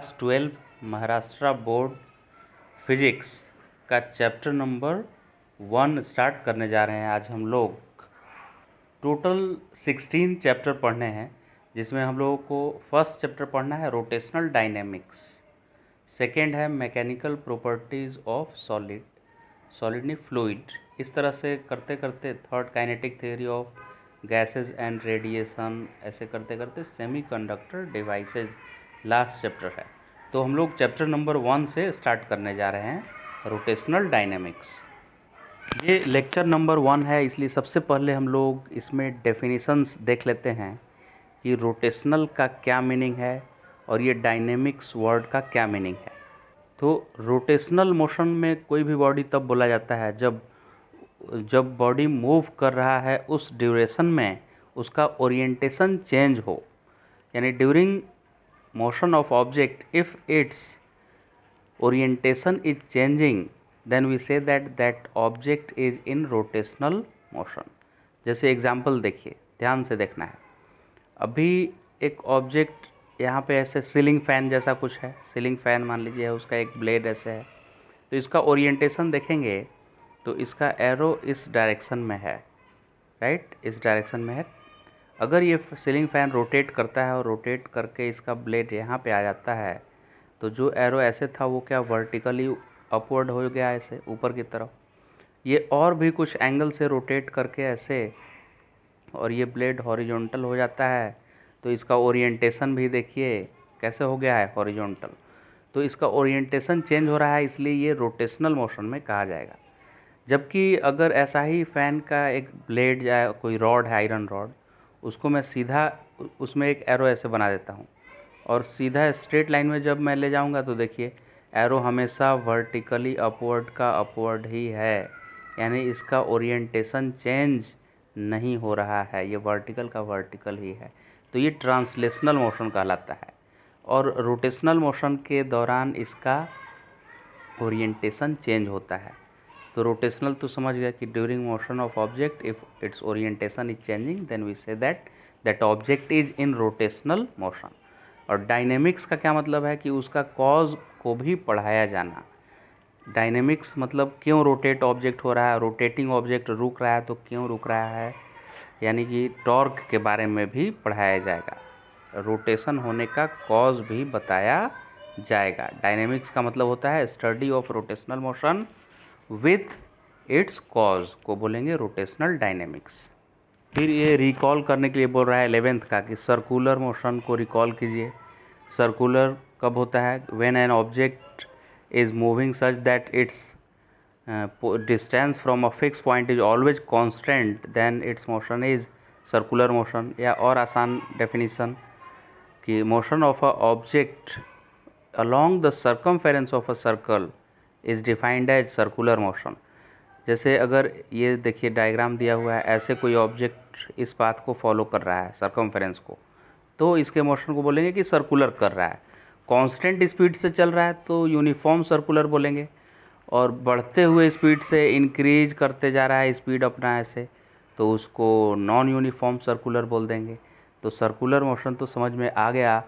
Class 12 Maharashtra board physics का chapter number 1 start करने जा रहे हैं। आज हम लोग टोटल 16 चैप्टर पढ़ने हैं, जिसमें हम लोगों को फर्स्ट चैप्टर पढ़ना है रोटेशनल डायनेमिक्स, सेकेंड है मैकेनिकल प्रॉपर्टीज़ ऑफ सॉलिड नहीं फ्लूइड। इस तरह से करते करते third kinetic theory of gases and radiation, ऐसे करते करते सेमीकंडक्टर डिवाइसेज लास्ट चैप्टर है। तो हम लोग चैप्टर नंबर 1 से स्टार्ट करने जा रहे हैं, रोटेशनल डायनेमिक्स। ये लेक्चर नंबर 1 है, इसलिए सबसे पहले हम लोग इसमें डेफिनेशंस देख लेते हैं कि रोटेशनल का क्या मीनिंग है और ये डायनेमिक्स वर्ड का क्या मीनिंग है। तो रोटेशनल मोशन में कोई भी बॉडी तब बोला जाता है जब बॉडी मूव कर रहा है उस ड्यूरेशन में उसका ओरिएंटेशन चेंज हो, यानी during motion of object, if its orientation is changing, then we say that object is in rotational motion। जैसे एग्जाम्पल देखिए, ध्यान से देखना है। अभी एक ऑब्जेक्ट यहाँ पे ऐसे सीलिंग फैन जैसा कुछ है, सीलिंग फैन मान लीजिए, उसका एक ब्लेड ऐसे है, तो इसका ओरिएंटेशन देखेंगे तो इसका एरो इस डायरेक्शन में है, राइट, इस डायरेक्शन में है। अगर ये सीलिंग फ़ैन रोटेट करता है और रोटेट करके इसका ब्लेड यहाँ पे आ जाता है, तो जो एरो ऐसे था वो क्या वर्टिकली अपवर्ड हो गया, ऐसे ऊपर की तरफ। ये और भी कुछ एंगल से रोटेट करके ऐसे, और ये ब्लेड हॉरिजॉन्टल हो जाता है, तो इसका ओरिएंटेशन भी देखिए कैसे हो गया है, हॉरिजॉन्टल। तो इसका ओरिएंटेशन चेंज हो रहा है, इसलिए ये रोटेशनल मोशन में कहा जाएगा। जबकि अगर ऐसा ही फ़ैन का एक ब्लेड या कोई रॉड है, आयरन रॉड, उसको मैं सीधा उसमें एक एरो ऐसे बना देता हूँ और सीधा स्ट्रेट लाइन में जब मैं ले जाऊँगा तो देखिए एरो हमेशा वर्टिकली अपवर्ड का अपवर्ड ही है, यानी इसका ओरिएंटेशन चेंज नहीं हो रहा है, ये वर्टिकल का वर्टिकल ही है। तो ये ट्रांसलेशनल मोशन कहलाता है। और रोटेशनल मोशन के दौरान इसका ओरिएंटेशन चेंज होता है। तो रोटेशनल तो समझ गया कि during motion of object if its orientation is changing then we say that object is in rotational motion. और डायनेमिक्स का क्या मतलब है कि उसका कॉज को भी पढ़ाया जाना। डायनेमिक्स मतलब क्यों रोटेट ऑब्जेक्ट हो रहा है, रोटेटिंग ऑब्जेक्ट रुक रहा है तो क्यों रुक रहा है, यानी कि टॉर्क के बारे में भी पढ़ाया जाएगा, रोटेशन होने का कॉज भी बताया जाएगा। डायनेमिक्स का मतलब होता है study of rotational motion with its cause को बोलेंगे रोटेशनल डायनेमिक्स। फिर ये रिकॉल करने के लिए बोल रहा है 11th का कि सर्कुलर मोशन को रिकॉल कीजिए। सर्कुलर कब होता है, when an object is moving such that its distance from a fix point is always constant, then its motion is circular motion. या और आसान डेफिनेशन कि motion of a object along the circumference of a circle is defined as circular motion। जैसे अगर ये देखिए diagram दिया हुआ है, ऐसे कोई ऑब्जेक्ट इस पाथ को फॉलो कर रहा है सर्कमफेरेंस को, तो इसके मोशन को बोलेंगे कि सर्कुलर कर रहा है। कांस्टेंट स्पीड से चल रहा है तो यूनिफॉर्म सर्कुलर बोलेंगे, और बढ़ते हुए स्पीड से इंक्रीज करते जा रहा है स्पीड अपना ऐसे, तो उसको नॉन यूनिफॉर्म सर्कुलर बोल देंगे। तो सर्कुलर मोशन तो समझ में आ गया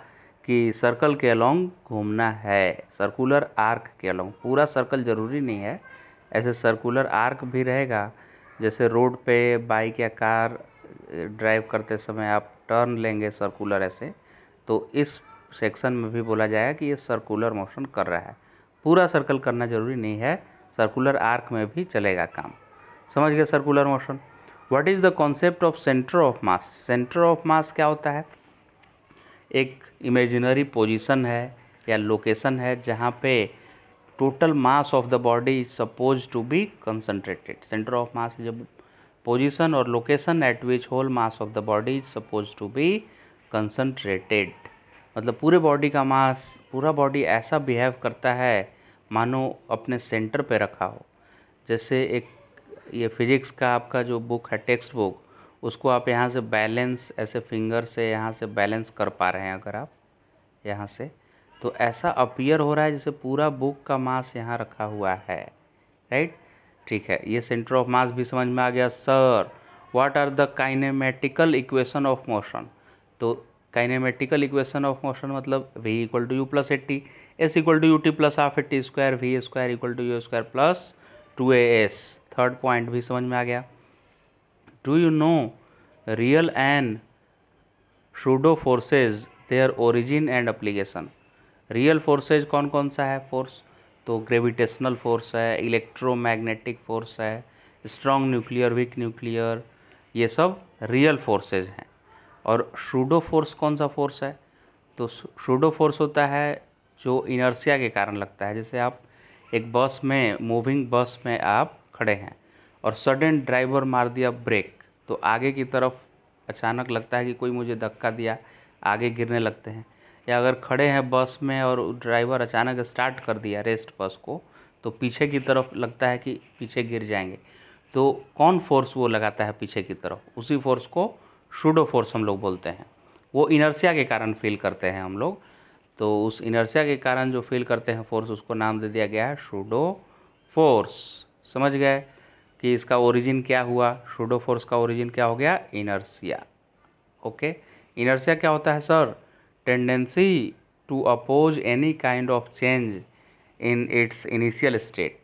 कि सर्कल के अलोंग घूमना है, सर्कुलर आर्क के अलोंग, पूरा सर्कल ज़रूरी नहीं है, ऐसे सर्कुलर आर्क भी रहेगा। जैसे रोड पे बाइक या कार ड्राइव करते समय आप टर्न लेंगे सर्कुलर ऐसे, तो इस सेक्शन में भी बोला जाएगा कि ये सर्कुलर मोशन कर रहा है। पूरा सर्कल करना ज़रूरी नहीं है, सर्कुलर आर्क में भी चलेगा काम। समझ गए circular motion. What is the concept of centre of mass. Centre of मास क्या होता है, एक इमेजिनरी पोजीशन है या लोकेशन है जहाँ पे total mass of the body is suppose to be concentrated. Centre of mass is position और location at which whole mass of the body is suppose to be concentrated. मतलब पूरे body का मास, पूरा बॉडी ऐसा behave करता है मानो अपने सेंटर पे रखा हो। जैसे एक ये फिजिक्स का आपका जो बुक है, टेक्स्ट बुक, उसको आप यहाँ से बैलेंस ऐसे फिंगर से यहाँ से बैलेंस कर पा रहे हैं अगर आप यहाँ से, तो ऐसा अपीयर हो रहा है जैसे पूरा बुक का मास यहाँ रखा हुआ है, राइट। ठीक है, ये सेंटर ऑफ मास भी समझ में आ गया। Sir what are the kinematical equation of motion. तो काइनेमेटिकल इक्वेशन ऑफ मोशन मतलब v equal to u plus a t, s equal to u t plus half a t square, v square equal to u square plus 2as। Third point भी समझ में आ गया। Do you know real and pseudo forces their origin and application. Real forces कौन कौन सा है force, तो ग्रेविटेशनल फोर्स है, इलेक्ट्रोमैग्नेटिक फोर्स है, स्ट्रॉन्ग न्यूक्लियर, वीक न्यूक्लियर, ये सब रियल फोर्सेज हैं। और सूडो फोर्स कौन सा फोर्स है, तो सूडो फोर्स होता है जो इनर्शिया के कारण लगता है। जैसे आप एक बस में, मूविंग बस में आप खड़े हैं और सडन ड्राइवर मार दिया ब्रेक, तो आगे की तरफ अचानक लगता है कि कोई मुझे धक्का दिया, आगे गिरने लगते हैं। या अगर खड़े हैं बस में और ड्राइवर अचानक स्टार्ट कर दिया रेस्ट बस को, तो पीछे की तरफ लगता है कि पीछे गिर जाएंगे। तो कौन फोर्स वो लगाता है पीछे की तरफ, उसी फोर्स को सूडो फोर्स हम लोग बोलते हैं। वो इनर्शिया के कारण फील करते हैं हम लोग, तो उस इनर्शिया के कारण जो फील करते हैं फोर्स, उसको नाम दे दिया गया है सूडो फोर्स। समझ गए कि इसका ओरिजिन क्या हुआ, सूडो फोर्स का ओरिजिन क्या हो गया, इनर्शिया। ओके, इनर्शिया क्या होता है sir, tendency to oppose any kind of change in its initial state.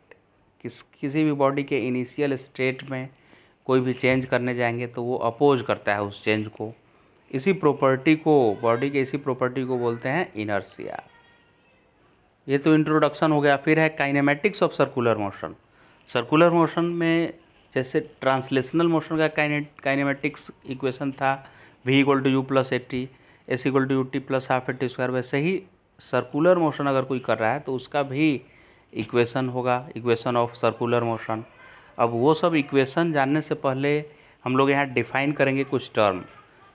किसी भी बॉडी के इनिशियल स्टेट में कोई भी चेंज करने जाएंगे तो वो अपोज करता है उस चेंज को। इसी प्रॉपर्टी को, बॉडी के इसी प्रॉपर्टी को बोलते हैं इनर्शिया। ये तो इंट्रोडक्शन हो गया। फिर है kinematics of circular motion. Circular motion में जैसे ट्रांसलेशनल मोशन का काइनेमेटिक्स इक्वेशन था v equal to u plus a t, s equal to u t plus half a t square, वैसे ही सर्कुलर मोशन अगर कोई कर रहा है तो उसका भी इक्वेशन होगा, इक्वेशन ऑफ सर्कुलर मोशन। अब वो सब इक्वेशन जानने से पहले हम लोग यहाँ डिफाइन करेंगे कुछ टर्म।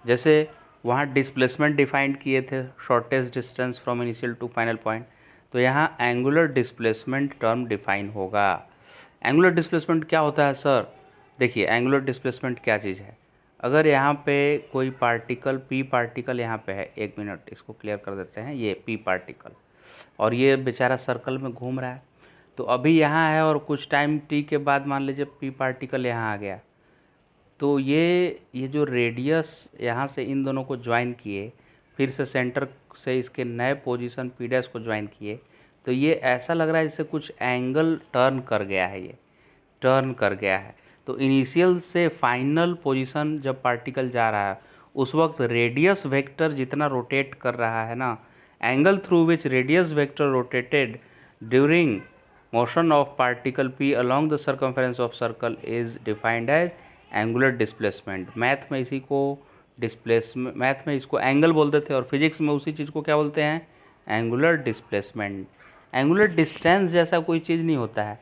जैसे वहाँ डिस्प्लेसमेंट डिफाइन किए थे, shortest distance from initial to final point, तो यहाँ एंगुलर डिस्प्लेसमेंट टर्म डिफाइन होगा। एंगुलर डिस्प्लेसमेंट क्या होता है सर, देखिए एंगुलर डिस्प्लेसमेंट क्या चीज़ है। अगर यहाँ पे कोई पार्टिकल, पी पार्टिकल यहाँ पे है, एक मिनट इसको क्लियर कर देते हैं, ये पी पार्टिकल, और ये बेचारा सर्कल में घूम रहा है, तो अभी यहाँ है और कुछ टाइम टी के बाद मान लीजिए पी पार्टिकल यहाँ आ गया, तो ये जो रेडियस यहाँ से इन दोनों को ज्वाइन किए, फिर से सेंटर से इसके नए पोजीशन पी डैश को ज्वाइन किए, तो ये ऐसा लग रहा है जैसे कुछ एंगल टर्न कर गया है, ये टर्न कर गया है। तो इनिशियल से फाइनल पोजीशन जब पार्टिकल जा रहा है उस वक्त रेडियस वेक्टर जितना रोटेट कर रहा है ना, angle through which radius vector rotated during motion of particle p along the circumference of circle is defined as angular displacement. Math में इसी को डिस्प्लेसमेंट, मैथ में इसको एंगल बोलते थे और फिजिक्स में उसी चीज़ को क्या बोलते हैं, एंगुलर डिस्प्लेसमेंट। एंगुलर डिस्टेंस जैसा कोई चीज़ नहीं होता है,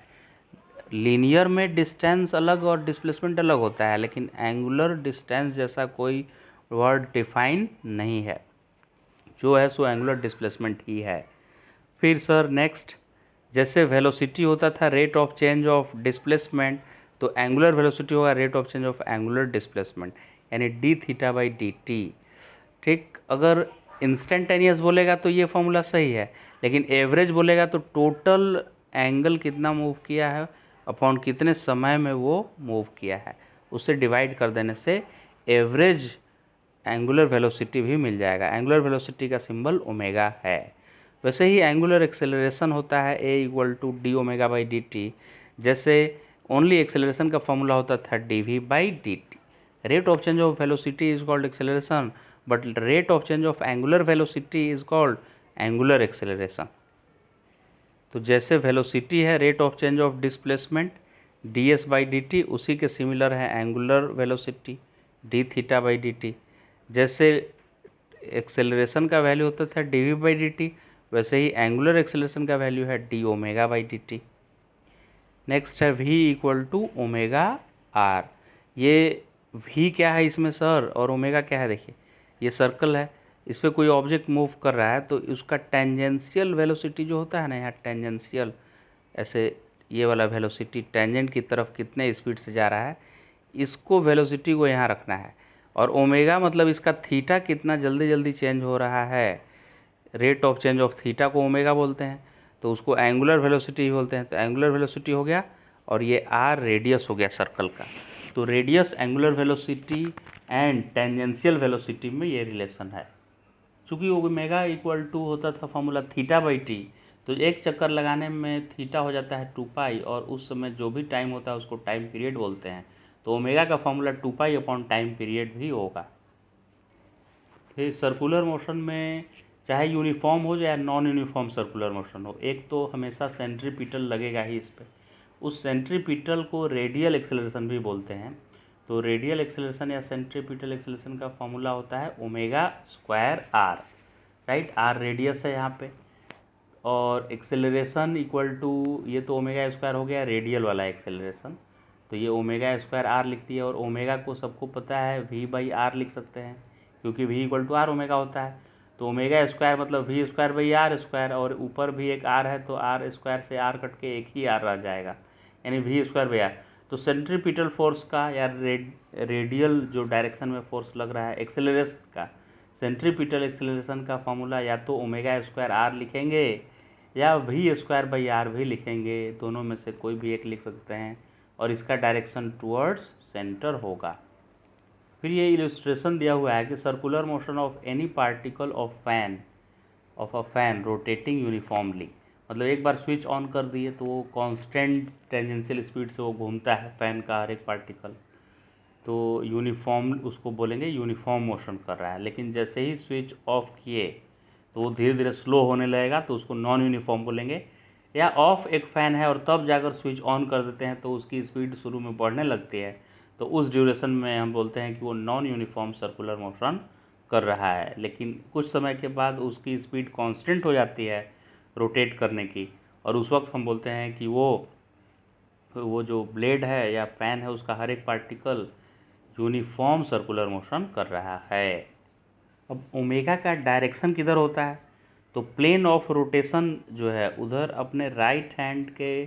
लीनियर में डिस्टेंस अलग और डिस्प्लेसमेंट अलग होता है, लेकिन एंगुलर डिस्टेंस जैसा कोई वर्ड डिफाइन नहीं है, जो है सो एंगुलर डिस्प्लेसमेंट ही है। फिर सर नेक्स्ट, जैसे वेलोसिटी होता था rate of change of displacement, तो एंगुलर वेलोसिटी होगा rate of change of angular displacement, यानी D theta by D T. ठीक, अगर इंस्टेंटेनियस बोलेगा तो ये फॉर्मूला सही है, लेकिन एवरेज बोलेगा तो टोटल एंगल कितना मूव किया है अपॉन कितने समय में वो मूव किया है, उससे डिवाइड कर देने से एवरेज एंगुलर वेलोसिटी भी मिल जाएगा। एंगुलर वेलोसिटी का सिंबल ओमेगा है। वैसे ही एंगुलर एक्सेलरेशन होता है A equal to D omega by D T. जैसे ओनली एक्सेलरेशन का फॉर्मूला होता था D we by D T. Rate of change of velocity is called acceleration, but rate of change of angular velocity is called angular acceleration. तो जैसे velocity है rate of change of displacement D S by D T, उसी के similar है angular velocity d theta by D T. जैसे acceleration का value होता था D we by D t, वैसे ही एंगुलर एक्सेलरेशन का वैल्यू है d omega by D t. Next है v equal to omega r. ये v क्या है इसमें सर और ओमेगा क्या है, देखिए ये सर्कल है, इस पर कोई ऑब्जेक्ट मूव कर रहा है तो उसका टेंजेंशियल वेलोसिटी जो होता है ना, यहाँ टेंजेंशियल ऐसे ये वाला वेलोसिटी टेंजेंट की तरफ कितने स्पीड से जा रहा है, इसको वेलोसिटी को यहाँ रखना है। और ओमेगा मतलब इसका थीटा कितना जल्दी जल्दी चेंज हो रहा है, rate of change of theta को ओमेगा बोलते हैं, तो उसको एंगुलर वेलोसिटी बोलते हैं। तो एंगुलर वेलोसिटी हो गया और ये आर रेडियस हो गया सर्कल का। तो radius angular velocity and tangential velocity में ये रिलेशन है। चूँकि ओमेगा इक्वल टू होता था फॉर्मूला थीटा बाई टी, तो एक चक्कर लगाने में थीटा हो जाता है 2 पाई, और उस समय जो भी टाइम होता है उसको टाइम पीरियड बोलते हैं। तो ओमेगा का formula 2 pi upon time period भी होगा। फिर सर्कुलर मोशन में चाहे यूनिफॉर्म हो या नॉन यूनिफॉर्म सर्कुलर मोशन हो, एक तो हमेशा सेंट्रीपिटल लगेगा ही इस पर। उस सेंट्रीपिटल को रेडियल एक्सेलरेशन भी बोलते हैं। तो रेडियल एक्सेलरेशन या सेंट्रीपिटल एक्सेलरेशन का फॉर्मूला होता है omega square r, right. R radius है यहाँ पे, और एक्सेलरेशन इक्वल टू, ये तो ओमेगा स्क्वायर हो गया रेडियल वाला एक्सेलरेशन, तो ये ओमेगा स्क्वायर आर लिखती है। और ओमेगा को सबको पता है वी बाई आर लिख सकते हैं, क्योंकि v equal to r omega होता है। तो ओमेगा स्क्वायर मतलब v square by r square, और ऊपर भी एक आर है तो आर स्क्वायर से आर कट के एक ही आर रह जाएगा, यानी वी स्क्वायर बाई आर। तो सेंट्रीपिटल फोर्स का या रेडियल जो डायरेक्शन में फोर्स लग रहा है एक्सेलरेशन का, सेंट्रीपिटल एक्सेलरेशन का फॉर्मूला या तो ओमेगा स्क्वायर आर लिखेंगे या वी स्क्वायर बाई आर भी लिखेंगे, दोनों में से कोई भी एक लिख सकते हैं, और इसका डायरेक्शन टुवर्ड्स सेंटर होगा। फिर ये इलस्ट्रेशन दिया हुआ है कि circular motion of any particle of a fan rotating uniformly, मतलब एक बार स्विच ऑन कर दिए तो वो कांस्टेंट टेंजेंशियल स्पीड से वो घूमता है फैन का हर एक पार्टिकल, तो यूनिफॉर्म उसको बोलेंगे यूनिफॉर्म मोशन कर रहा है। लेकिन जैसे ही स्विच ऑफ किए तो वो धीरे धीरे स्लो होने लगेगा, तो उसको नॉन यूनिफॉर्म बोलेंगे। या ऑफ एक फ़ैन है और तब जाकर स्विच ऑन कर देते हैं तो उसकी स्पीड शुरू में बढ़ने लगती है, तो उस ड्यूरेशन में हम बोलते हैं कि वो नॉन यूनिफॉर्म सर्कुलर मोशन कर रहा है। लेकिन कुछ समय के बाद उसकी स्पीड कांस्टेंट हो जाती है रोटेट करने की, और उस वक्त हम बोलते हैं कि वो जो ब्लेड है या फैन है उसका हर एक पार्टिकल यूनिफॉर्म सर्कुलर मोशन कर रहा है। अब ओमेगा का डायरेक्शन किधर होता है, तो प्लेन ऑफ रोटेशन जो है उधर अपने राइट हैंड के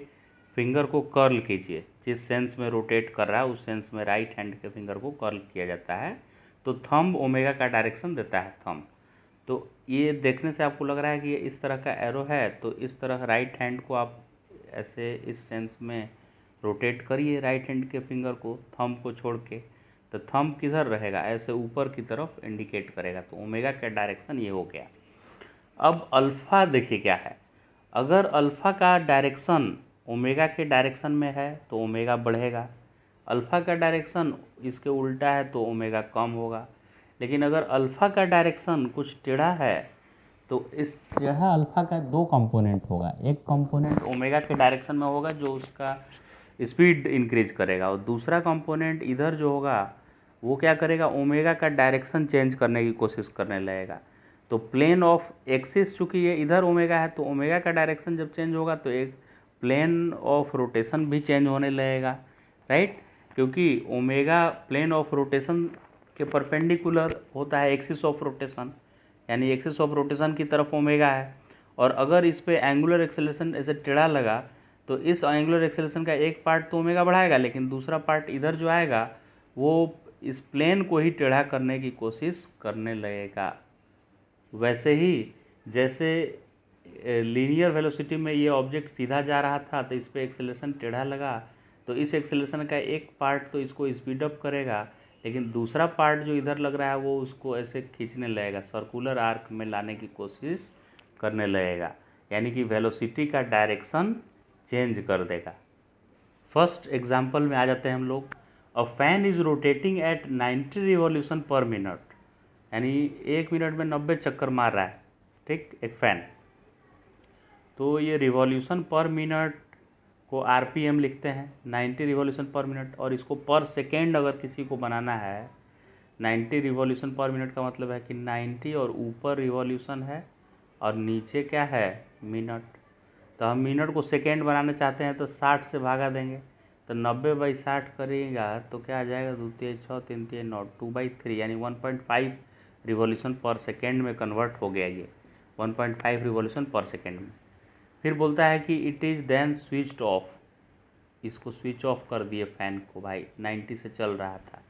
फिंगर को कर्ल कीजिए, जिस सेंस में रोटेट कर रहा है उस सेंस में राइट हैंड के फिंगर को कर्ल किया जाता है, तो थंब ओमेगा का डायरेक्शन देता है थंब। तो ये देखने से आपको लग रहा है कि ये इस तरह का एरो है, तो इस तरह राइट हैंड को आप ऐसे इस सेंस में रोटेट करिए राइट हैंड के फिंगर को थंब को छोड़ के, तो थंब किधर रहेगा, ऐसे ऊपर की तरफ इंडिकेट करेगा। तो ओमेगा का डायरेक्शन ये हो गया। अब अल्फ़ा देखिए क्या है, अगर अल्फ़ा का डायरेक्शन ओमेगा के डायरेक्शन में है तो ओमेगा बढ़ेगा, अल्फ़ा का डायरेक्शन इसके उल्टा है तो ओमेगा कम होगा। लेकिन अगर अल्फ़ा का डायरेक्शन कुछ टेढ़ा है तो इस टेढ़ा अल्फ़ा का दो कंपोनेंट होगा, एक कंपोनेंट ओमेगा के डायरेक्शन में होगा जो उसका स्पीड इंक्रीज करेगा, और दूसरा कंपोनेंट इधर जो होगा वो क्या करेगा, ओमेगा का डायरेक्शन चेंज करने की कोशिश करने लगेगा। तो प्लेन ऑफ एक्सिस चूँकि ये इधर ओमेगा है, तो ओमेगा का डायरेक्शन जब चेंज होगा तो एक प्लेन ऑफ रोटेशन भी चेंज होने लगेगा, राइट। क्योंकि ओमेगा प्लेन ऑफ रोटेशन के परपेंडिकुलर होता है एक्सिस ऑफ रोटेशन, यानी एक्सिस ऑफ रोटेशन की तरफ ओमेगा है, और अगर इस पे एंगुलर एक्सेलरेशन ऐसे टेढ़ा लगा तो इस एंगुलर एक्सेलरेशन का एक पार्ट तो ओमेगा बढ़ाएगा, लेकिन दूसरा पार्ट इधर जो आएगा वो इस प्लेन को ही टेढ़ा करने की कोशिश करने लगेगा। वैसे ही जैसे लीनियर वेलोसिटी में ये ऑब्जेक्ट सीधा जा रहा था तो इस पर एक्सेलरेशन टेढ़ा लगा, तो इस एक्सेलरेशन का एक पार्ट तो इसको स्पीड अप करेगा, लेकिन दूसरा पार्ट जो इधर लग रहा है वो उसको ऐसे खींचने लगेगा, सर्कुलर आर्क में लाने की कोशिश करने लगेगा, यानी कि वेलोसिटी का डायरेक्शन चेंज कर देगा। फर्स्ट एग्जाम्पल में आ जाते हैं हम लोग। A fan is rotating at 90 revolution पर मिनट, यानी 1 मिनट में 90 चक्कर मार रहा है, ठीक, एक फ़ैन। तो ये रिवॉल्यूशन पर मिनट को आरपीएम लिखते हैं, 90 रिवॉल्यूशन पर मिनट, और इसको पर सेकेंड अगर किसी को बनाना है, 90 रिवॉल्यूशन पर मिनट का मतलब है कि 90 और ऊपर रिवॉल्यूशन है और नीचे क्या है, मिनट। तो हम मिनट को सेकेंड बनाना चाहते हैं तो 60 से भागा देंगे, तो 90/60 करेगा तो क्या आ जाएगा, 2 3 6 3 3 9 2/3, यानी 1.5 रिवॉल्यूशन पर सेकेंड में कन्वर्ट हो गया ये, 1.5 रिवॉल्यूशन पर सेकेंड में। फिर बोलता है कि it is then switched off, इसको स्विच ऑफ कर दिए फ़ैन को, भाई 90 से चल रहा था,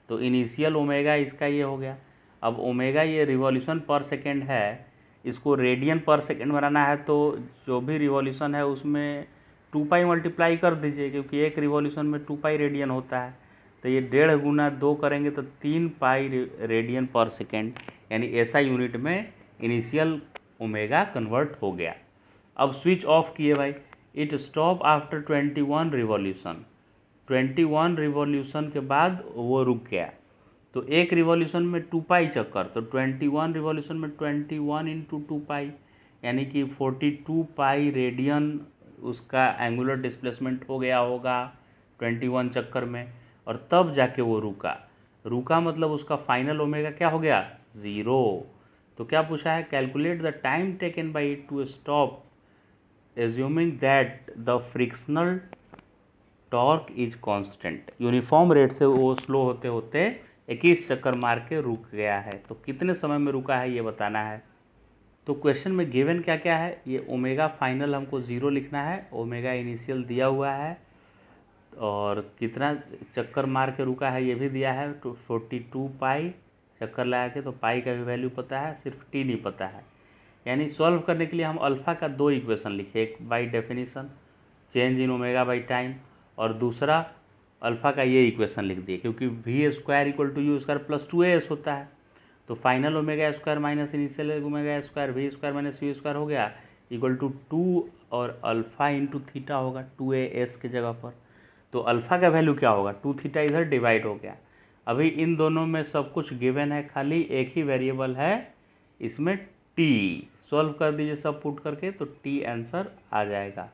तो इनिशियल ओमेगा इसका ये हो गया। अब ओमेगा ये रिवॉल्यूशन पर सेकेंड है, इसको रेडियन पर सेकेंड बनाना है, तो जो भी रिवॉल्यूशन है उसमें 2 पाई मल्टीप्लाई कर दीजिए, क्योंकि एक रिवॉल्यूशन में 2 पाई रेडियन होता है, तो ये 1.5 गुना 2 करेंगे तो 3 पाई रेडियन पर सेकेंड, यानी ऐसा यूनिट में इनिशियल ओमेगा कन्वर्ट हो गया। अब स्विच ऑफ किए भाई, it stop after 21 revolution, 21 revolution के बाद वो रुक गया। तो एक रिवॉल्यूशन में 2 पाई चक्कर, तो 21 रिवॉल्यूशन में 21 इंटू 2 पाई, यानी कि 42 पाई रेडियन उसका एंगुलर डिस्प्लेसमेंट हो गया होगा 21 चक्कर में, और तब जाके वो रुका मतलब उसका फाइनल ओमेगा क्या हो गया, 0। तो क्या पूछा है, calculate the time taken by it to stop assuming that the frictional torque is constant. Uniform rate से वो स्लो होते होते 21 चक्कर मार के रुक गया है, तो कितने समय में रुका है ये बताना है। तो क्वेश्चन में गिवन क्या क्या है, ये ओमेगा फाइनल हमको 0 लिखना है, ओमेगा इनिशियल दिया हुआ है, और कितना चक्कर मार के रुका है ये भी दिया है, तो 42 पाई चक्कर लगा के, तो पाई का भी वैल्यू पता है, सिर्फ टी नहीं पता है। यानी सॉल्व करने के लिए हम अल्फ़ा का 2 इक्वेशन लिखे, एक by definition change in omega by time, और दूसरा अल्फ़ा का ये इक्वेशन लिख दिए, क्योंकि v square equal to u square plus 2as होता है। तो final omega square minus initial omega square v square minus u square हो गया इक्वल टू 2, और अल्फ़ा इंटू थीटा होगा 2as के जगह पर। तो अल्फ़ा का वैल्यू क्या होगा, 2 थीटा इधर डिवाइड हो गया। अभी इन दोनों में सब कुछ गिवन है, खाली एक ही वेरिएबल है इसमें टी। सॉल्व कर दीजिए सब पुट करके, तो टी आंसर आ जाएगा।